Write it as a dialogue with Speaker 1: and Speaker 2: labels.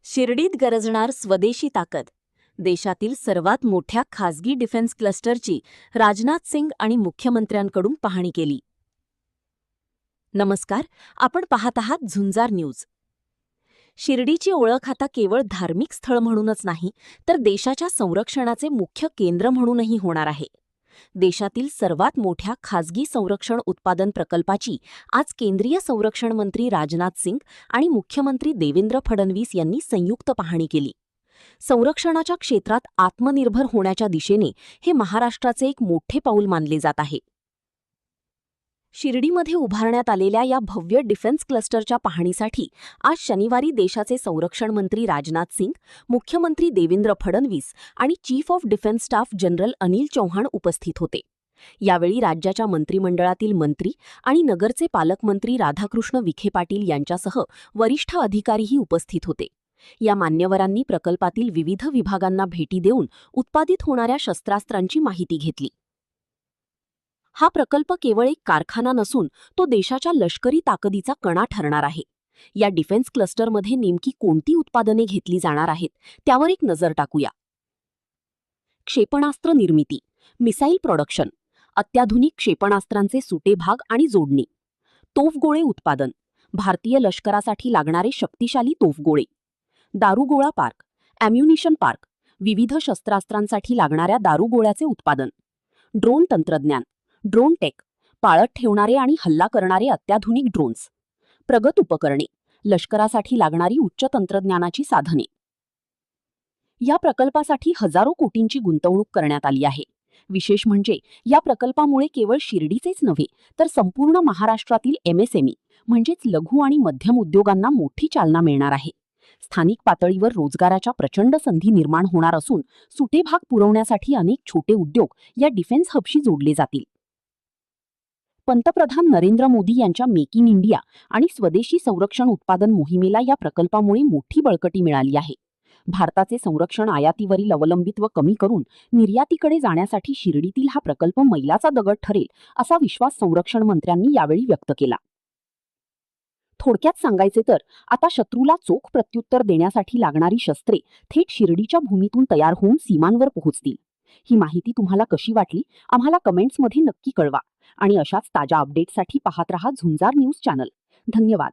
Speaker 1: शिर्डीत गरजणार स्वदेशी ताकद. देशातील सर्वात मोठ्या खासगी डिफेन्स क्लस्टरची राजनाथ सिंग आणि मुख्यमंत्र्यांकडून पाहणी केली. नमस्कार, आपण पाहत आहात झुंजार न्यूज. शिर्डीची ओळख आता केवळ धार्मिक स्थळ म्हणूनच नाही, तर देशाच्या संरक्षणाचे मुख्य केंद्र म्हणूनही होणार आहे. देशातील सर्वात मोठ्या खासगी संरक्षण उत्पादन प्रकल्पाची आज केंद्रीय संरक्षण मंत्री राजनाथ सिंग आणि मुख्यमंत्री देवेंद्र फडणवीस यांनी संयुक्त पाहणी केली. संरक्षणाच्या क्षेत्रात आत्मनिर्भर होण्याच्या दिशेने हे महाराष्ट्राचे एक मोठे पाऊल मानले जात आहे. शिर्डीमध्ये उभारण्यात आलेल्या या भव्य डिफेन्स क्लस्टरच्या पाहणीसाठी आज शनिवारी देशाचे संरक्षण मंत्री राजनाथ सिंग, मुख्यमंत्री देवेंद्र फडणवीस आणि chief of defence staff general Anil Chauhan उपस्थित होते. यावेळी राज्याच्या मंत्रिमंडळातील मंत्री आणि नगरचे पालकमंत्री राधाकृष्ण विखे पाटील यांच्यासह वरिष्ठ अधिकारीही उपस्थित होते. या मान्यवरांनी प्रकल्पातील विविध विभागांना भेटी देऊन उत्पादित होणाऱ्या शस्त्रास्त्रांची माहिती घेतली. हा प्रकल्प केवळ एक कारखाना नसून तो देशाच्या लष्करी ताकदीचा कणा ठरणार आहे. या डिफेन्स क्लस्टरमध्ये नेमकी कोणती उत्पादने घेतली जाणार आहेत त्यावर एक नजर टाकूया. क्षेपणास्त्र निर्मिती, मिसाईल प्रोडक्शन, अत्याधुनिक क्षेपणास्त्रांचे सुटे भाग आणि जोडणी, तोफगोळे उत्पादन, भारतीय लष्करासाठी लागणारे शक्तिशाली तोफगोळे, दारुगोळा पार्क, ॲम्युनिशन पार्क, विविध शस्त्रास्त्रांसाठी लागणाऱ्या दारुगोळ्याचे उत्पादन, ड्रोन तंत्रज्ञान, ड्रोन टेक, पाळत ठेवणारे आणि हल्ला करणारे अत्याधुनिक ड्रोन्स, प्रगत उपकरणे, लष्करासाठी लागणारी उच्च तंत्रज्ञानाची साधने. या प्रकल्पासाठी हजारो कोटींची गुंतवणूक करण्यात आली आहे. विशेष म्हणजे या प्रकल्पामुळे केवळ शिर्डीचेच नव्हे तर संपूर्ण महाराष्ट्रातील MSME म्हणजेच लघु आणि मध्यम उद्योगांना मोठी चालना मिळणार आहे. स्थानिक पातळीवर रोजगाराच्या प्रचंड संधी निर्माण होणार असून सुटे भाग पुरवण्यासाठी अनेक छोटे उद्योग या डिफेन्स हबशी जोडले जातील. पंतप्रधान नरेंद्र मोदी यांच्या मेक इन इंडिया आणि स्वदेशी संरक्षण उत्पादन मोहिमेला या प्रकल्पामुळे मोठी बळकटी मिळाली आहे. भारताचे संरक्षण आयातीवरील अवलंबित्व कमी करून निर्यातीकडे जाण्यासाठी शिर्डीतील हा प्रकल्प मैलाचा दगड ठरेल असा विश्वास संरक्षण मंत्र्यांनी यावेळी व्यक्त केला. थोडक्यात सांगायचे तर आता शत्रूला चोख प्रत्युत्तर देण्यासाठी लागणारी शस्त्रे थेट शिर्डीच्या भूमीतून तयार होऊन सीमांवर पोहोचतील. ही माहिती तुम्हाला कशी वाटली आम्हाला कमेंट्समध्ये नक्की कळवा आणि अशाच ताज्या अपडेट्ससाठी पाहत रहा झुंजार न्यूज चॅनल. धन्यवाद.